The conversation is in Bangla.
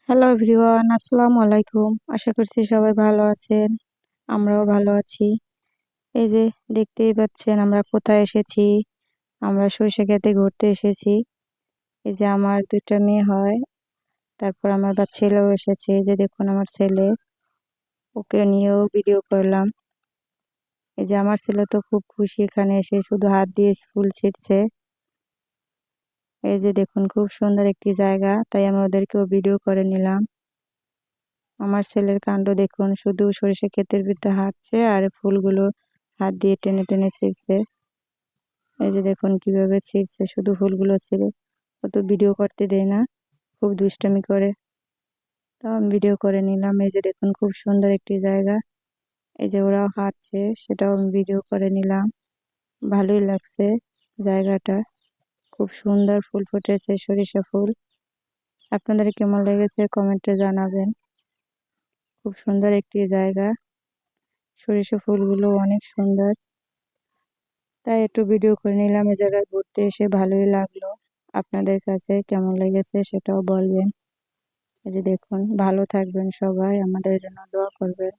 হ্যালো এভরিওয়ান, আসসালামু আলাইকুম। আশা করছি সবাই ভালো আছেন। আমরাও ভালো আছি। এই যে দেখতেই পাচ্ছেন আমরা কোথায় এসেছি। আমরা সরিষা ক্ষেতে ঘুরতে এসেছি। এই যে আমার ২ টা মেয়ে হয়। তারপর আমার ছেলেও এসেছে। এই যে দেখুন আমার ছেলে। ওকে নিয়েও ভিডিও করলাম। এই যে আমার ছেলে তো খুব খুশি এখানে এসে শুধু হাত দিয়ে ফুল ছিঁড়ছে। এই যে দেখুন খুব সুন্দর একটি জায়গা। তাই আমি ওদেরকেও ভিডিও করে নিলাম। আমার ছেলের কাণ্ড দেখুন, শুধু সরিষা ক্ষেতের ভিতরে হাঁটছে আর ফুলগুলো হাত দিয়ে টেনে টেনে ছিঁড়ছে। এই যে দেখুন কিভাবে ছিঁড়ছে, শুধু ফুলগুলো ছিঁড়ে। ও তো ভিডিও করতে দেয় না, খুব দুষ্টামি করে। তো আমি ভিডিও করে নিলাম। এই যে দেখুন খুব সুন্দর একটি জায়গা। এই যে ওরাও হাঁটছে, সেটাও আমি ভিডিও করে নিলাম। ভালোই লাগছে জায়গাটা। খুব সুন্দর ফুল ফুটেছে, সরিষা ফুল। আপনাদের কেমন লেগেছে কমেন্টে জানাবেন। খুব সুন্দর একটি জায়গা। সরিষা ফুলগুলো অনেক সুন্দর। তাই একটু ভিডিও করে নিলাম। এই জায়গায় ঘুরতে এসে ভালোই লাগলো। আপনাদের কাছে কেমন লেগেছে সেটাও বলবেন। এই যে দেখুন, ভালো থাকবেন সবাই, আমাদের জন্য দোয়া করবেন।